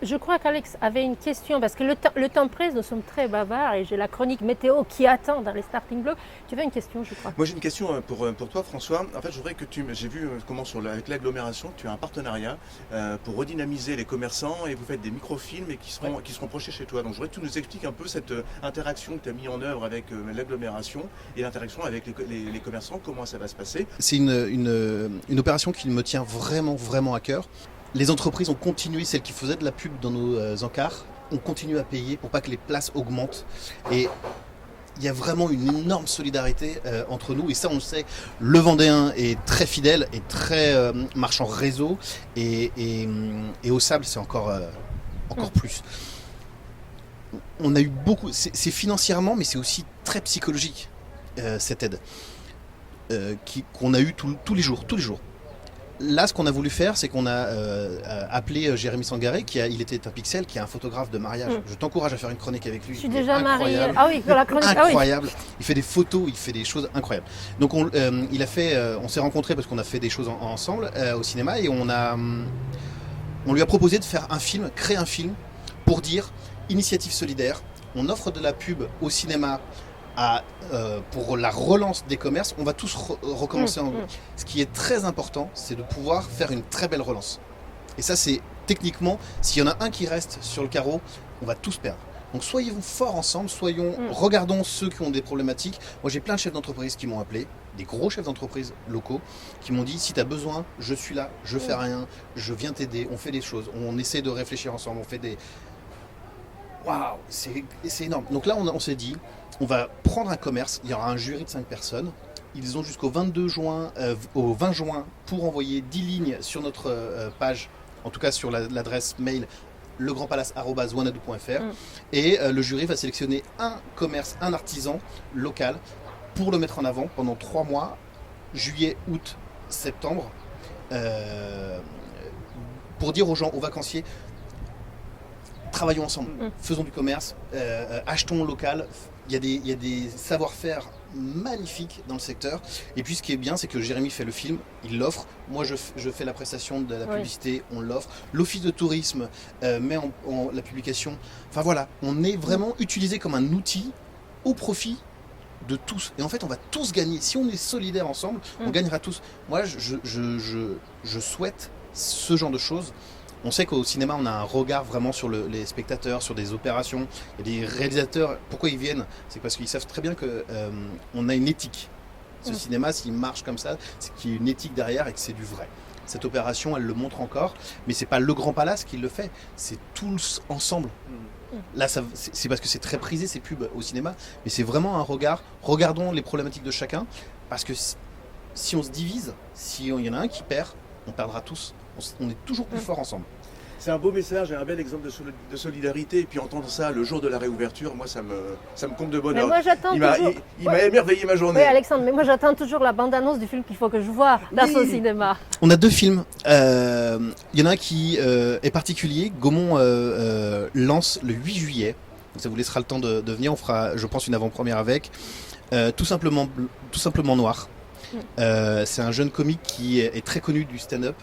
Je crois qu'Alex avait une question, parce que le temps presse, nous sommes très bavards et j'ai la chronique météo qui attend dans les starting blocks. Tu avais une question, je crois. Moi j'ai une question pour toi François. En fait je voudrais que j'ai vu comment avec l'agglomération, tu as un partenariat pour redynamiser les commerçants et vous faites des microfilms et qui seront projetés chez toi. Donc je voudrais que tu nous expliques un peu cette interaction que tu as mis en œuvre avec l'agglomération et l'interaction avec les commerçants, comment ça va se passer. C'est une opération qui me tient vraiment, vraiment à cœur. Les entreprises ont continué, celles qui faisaient de la pub dans nos encarts, ont continué à payer pour pas que les places augmentent. Et il y a vraiment une énorme solidarité entre nous. Et ça, on le sait, le Vendéen est très fidèle et très marchand réseau. Et au Sable, c'est encore plus. On a eu beaucoup... C'est financièrement, mais c'est aussi très psychologique, cette aide. Qu'on a eu tous les jours. Là, ce qu'on a voulu faire, c'est qu'on a appelé Jérémy Sangaré, il était un pixel, qui est un photographe de mariage. Je t'encourage à faire une chronique avec lui. Je suis déjà mariée. Incroyable. Ah oui, la chronique. Incroyable. Ah oui. Il fait des photos, il fait des choses incroyables. Donc on s'est rencontrés parce qu'on a fait des choses ensemble au cinéma et on lui a proposé de faire créer un film pour dire initiative solidaire. On offre de la pub au cinéma. Pour la relance des commerces, on va tous recommencer en gros. Ce qui est très important, c'est de pouvoir faire une très belle relance. Et ça, c'est techniquement, s'il y en a un qui reste sur le carreau, on va tous perdre. Donc soyons forts ensemble, regardons ceux qui ont des problématiques. Moi, j'ai plein de chefs d'entreprise qui m'ont appelé, des gros chefs d'entreprise locaux, qui m'ont dit, si tu as besoin, je suis là, je fais rien, je viens t'aider, on fait des choses, on essaie de réfléchir ensemble, on fait des... Waouh, c'est énorme. Donc là, on s'est dit, on va prendre un commerce, il y aura un jury de 5 personnes. Ils ont jusqu'au 22 juin, au 20 juin pour envoyer 10 lignes sur notre page, en tout cas sur l'adresse mail legrandpalace@wanadoo.fr. Et le jury va sélectionner un commerce, un artisan local pour le mettre en avant pendant 3 mois, juillet, août, septembre, pour dire aux gens, aux vacanciers, travaillons ensemble, faisons du commerce, achetons local. Il y a des savoir-faire magnifiques dans le secteur. Et puis ce qui est bien, c'est que Jérémy fait le film, il l'offre. Moi, je fais la prestation de la publicité, on l'offre. L'office de tourisme met en la publication. Enfin voilà, on est vraiment utilisé comme un outil au profit de tous. Et en fait, on va tous gagner. Si on est solidaires ensemble, on gagnera tous. Moi, je souhaite ce genre de choses. On sait qu'au cinéma, on a un regard vraiment sur les spectateurs, sur des opérations. Il y a des réalisateurs, pourquoi ils viennent ? C'est parce qu'ils savent très bien qu'on a une éthique. Ce cinéma, s'il marche comme ça, c'est qu'il y a une éthique derrière et que c'est du vrai. Cette opération, elle le montre encore, mais c'est pas le Grand Palace qui le fait, c'est tous ensemble. Là, c'est parce que c'est très prisé ces pubs au cinéma, mais c'est vraiment un regard. Regardons les problématiques de chacun, parce que si on se divise, s'il y en a un qui perd, on perdra tous. On est toujours plus fort ensemble. C'est un beau message et un bel exemple de solidarité. Et puis entendre ça le jour de la réouverture, moi ça me comble de bonheur. Mais moi j'attends toujours... Il m'a émerveillé ma journée. Oui Alexandre, mais moi j'attends toujours la bande-annonce du film qu'il faut que je vois dans ce cinéma. On a 2 films. Il y en a un qui est particulier. Gaumont lance le 8 juillet. Donc ça vous laissera le temps de venir. On fera, je pense, une avant-première avec. Tout simplement Noir. C'est un jeune comique qui est très connu du stand-up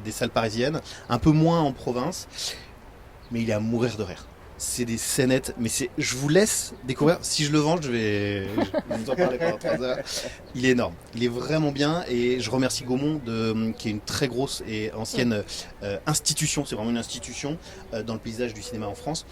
des salles parisiennes, un peu moins en province, mais il est à mourir de rire. C'est des scénettes, mais je vous laisse découvrir. Si je le vends, je vais vous en parler pendant 3 heures. Il est énorme, il est vraiment bien et je remercie Gaumont qui est une très grosse et ancienne institution, c'est vraiment une institution dans le paysage du cinéma en France,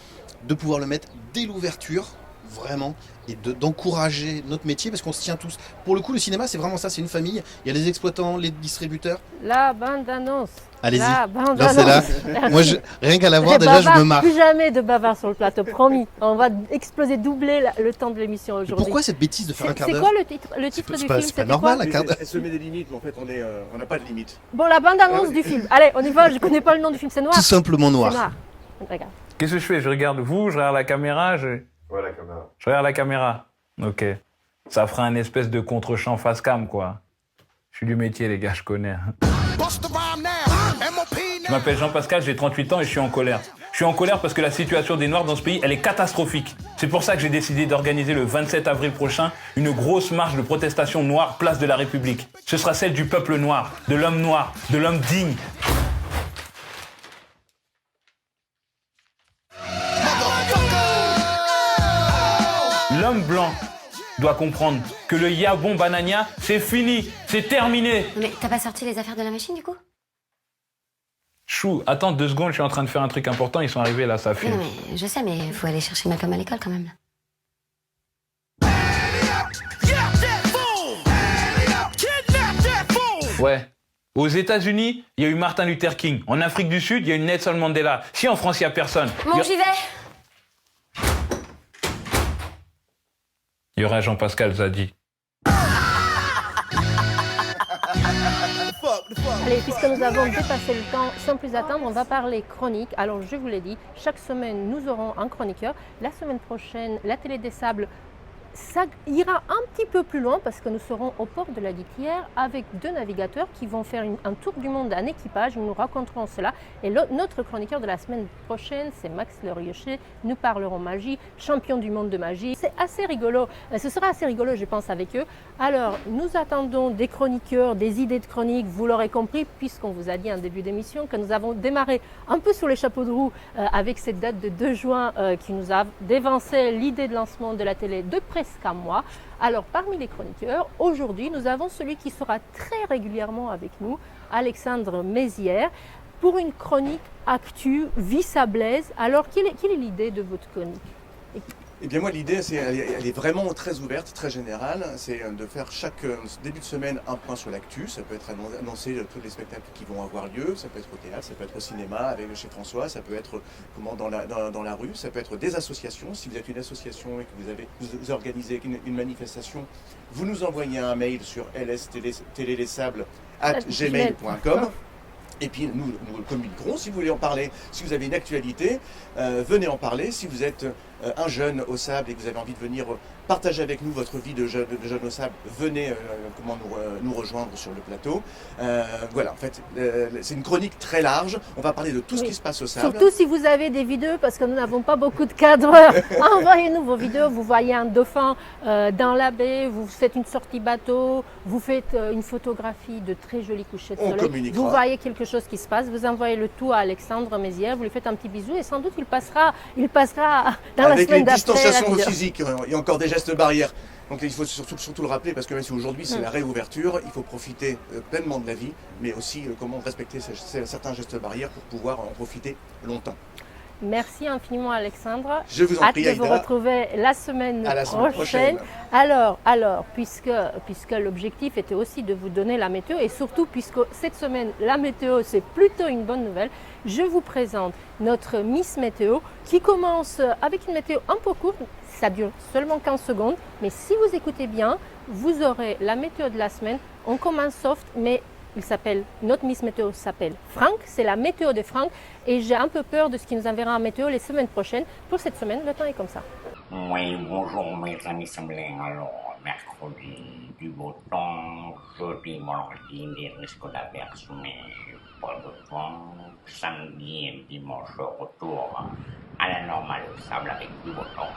de pouvoir le mettre dès l'ouverture. Vraiment, et d'encourager notre métier parce qu'on se tient tous. Pour le coup, le cinéma, c'est vraiment ça, c'est une famille. Il y a les exploitants, les distributeurs. La bande-annonce. Allez-y. La Là, c'est là. Moi, rien qu'à la voir, déjà, je me marre. Plus jamais de bavard sur le plateau, promis. On va exploser, doubler le temps de l'émission aujourd'hui. Pourquoi cette bêtise de faire un quart d'heure ? C'est quoi le titre du film ? C'est pas normal, un quart d'heure. Elle se met des limites, mais en fait, on n'a pas de limites. Bon, la bande-annonce du film. Allez, on y va, je connais pas le nom du film, c'est noir. Tout simplement Noir. C'est noir. Regarde. Qu'est-ce que je fais ? Je regarde vous, je regarde la caméra, Ouais, la caméra. Je regarde la caméra. Ok. Ça fera un espèce de contre-champ face cam, quoi. Je suis du métier, les gars, je connais. Je m'appelle Jean-Pascal, j'ai 38 ans et je suis en colère. Je suis en colère parce que la situation des Noirs dans ce pays, elle est catastrophique. C'est pour ça que j'ai décidé d'organiser le 27 avril prochain une grosse marche de protestation noire, place de la République. Ce sera celle du peuple noir, de l'homme digne. l'homme blanc doit comprendre que le Yabon Banania, c'est fini, c'est terminé. Mais t'as pas sorti les affaires de la machine du coup? Chou, attends 2 secondes, je suis en train de faire un truc important, ils sont arrivés là, ça Non, filme. mais je sais, mais faut aller chercher Malcolm à l'école quand même. Ouais. Aux États-Unis, il y a eu Martin Luther King. En Afrique du Sud, il y a eu Nelson Mandela. Si en France, il n'y a personne. Bon, j'y vais. Il y aura Jean-Pascal Zadi. Allez, puisque nous avons dépassé le temps, sans plus attendre, on va parler chronique. Alors, je vous l'ai dit, chaque semaine, nous aurons un chroniqueur. La semaine prochaine, la Télé des Sables, ça ira un petit peu plus loin parce que nous serons au port de la Guittière avec 2 navigateurs qui vont faire un tour du monde en équipage. Nous nous raconterons cela. Et notre chroniqueur de la semaine prochaine, c'est Max Le Rieuchet. Nous parlerons magie, champion du monde de magie. C'est assez rigolo. Ce sera assez rigolo, je pense, avec eux. Alors, nous attendons des chroniqueurs, des idées de chroniques. Vous l'aurez compris, puisqu'on vous a dit en début d'émission que nous avons démarré un peu sur les chapeaux de roue avec cette date de 2 juin qui nous a dévancé l'idée de lancement de la télé de presque un mois. Alors, parmi les chroniqueurs, aujourd'hui, nous avons celui qui sera très régulièrement avec nous, Alexandre Mézières, pour une chronique actu, vie sablaise. Alors, quelle est l'idée de votre chronique? Eh bien moi l'idée elle est vraiment très ouverte, très générale, c'est de faire chaque début de semaine un point sur l'actu, ça peut être annoncer tous les spectacles qui vont avoir lieu, ça peut être au théâtre, ça peut être au cinéma chez François, ça peut être dans la rue, ça peut être des associations, si vous êtes une association et que vous organisez une manifestation, vous nous envoyez un mail sur lstélésables@gmail.com. Et puis nous le communiquerons. Si vous voulez en parler, si vous avez une actualité, venez en parler. Si vous êtes un jeune au sable et que vous avez envie de venir partager avec nous votre vie de jeune au sable, venez nous rejoindre sur le plateau. Voilà, en fait, c'est une chronique très large. On va parler de tout ce qui se passe au sable. Surtout si vous avez des vidéos, parce que nous n'avons pas beaucoup de cadreurs. Envoyez-nous vos vidéos. Vous voyez un dauphin dans la baie, vous faites une sortie bateau, vous faites une photographie de très jolis couchers de On soleil. communiquera. Vous voyez quelque chose qui se passe, vous envoyez le tout à Alexandre Mézières, vous lui faites un petit bisou et sans doute il passera dans la avec semaine les d'après. distanciations physiques, il y a encore des gestes barrières. Donc il faut surtout le rappeler parce que même si aujourd'hui c'est la réouverture, il faut profiter pleinement de la vie, mais aussi comment respecter certains gestes barrières pour pouvoir en profiter longtemps. Merci infiniment Alexandre. Je vous en Hâte prie, de vous Aïda. retrouver la semaine À la semaine prochaine. prochaine. Alors, puisque l'objectif était aussi de vous donner la météo et surtout puisque cette semaine la météo c'est plutôt une bonne nouvelle, je vous présente notre Miss Météo qui commence avec une météo un peu courte. Ça dure seulement 15 secondes, mais si vous écoutez bien, vous aurez la météo de la semaine. On commence soft, mais notre Miss Météo s'appelle Franck, c'est la météo de Franck et j'ai un peu peur de ce qui nous enverra en météo les semaines prochaines. Pour cette semaine, le temps est comme ça. Oui, bonjour mes amis sablés. Alors, mercredi, du beau temps, jeudi, mardi, des risques d'averses, mais pas de vent. Samedi et dimanche, retour à la normale au sable avec du beau temps.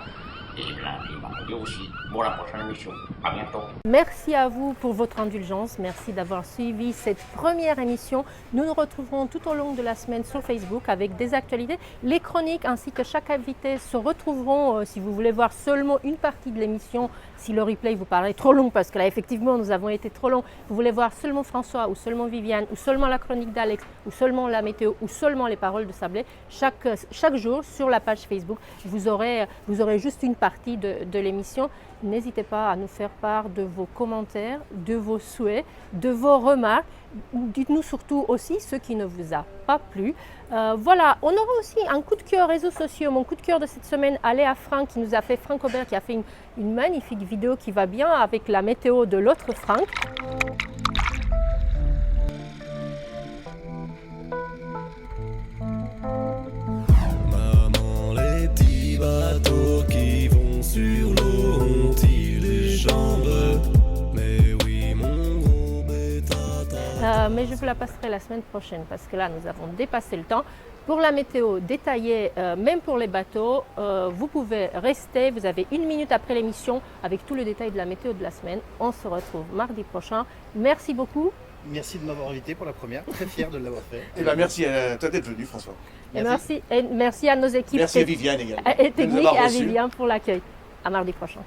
Et lundi, mardi aussi, pour la prochaine émission. À bientôt. Merci à vous pour votre indulgence. Merci d'avoir suivi cette première émission. Nous nous retrouverons tout au long de la semaine sur Facebook avec des actualités. Les chroniques ainsi que chaque invité se retrouveront si vous voulez voir seulement une partie de l'émission. Si le replay vous paraît trop long, parce que là effectivement nous avons été trop longs, vous voulez voir seulement François ou seulement Viviane ou seulement la chronique d'Alex ou seulement la météo ou seulement les paroles de Sablé, chaque jour sur la page Facebook, vous aurez juste une partie de l'émission. N'hésitez pas à nous faire part de vos commentaires, de vos souhaits, de vos remarques. Dites-nous surtout aussi ce qui ne vous a pas plu. Voilà, on aura aussi un coup de cœur réseaux sociaux. Mon coup de cœur de cette semaine allait à Franck Franck Aubert qui a fait une magnifique vidéo qui va bien avec la météo de l'autre Franck. Maman, les petits bateaux qui vont sur l'eau ont-ils des jambes? Mais oui, mon gros bêta. Mais je vous la passerai la semaine prochaine parce que là, nous avons dépassé le temps. Pour la météo détaillée, même pour les bateaux, vous pouvez rester. Vous avez 1 minute après l'émission avec tout le détail de la météo de la semaine. On se retrouve mardi prochain. Merci beaucoup. Merci de m'avoir invité pour la première, très fier de l'avoir fait. Eh ben, merci à toi d'être venu François. Et merci à nos équipes Merci à Viviane également. et de nous techniques avoir et à reçus. Viviane pour l'accueil. À mardi prochain.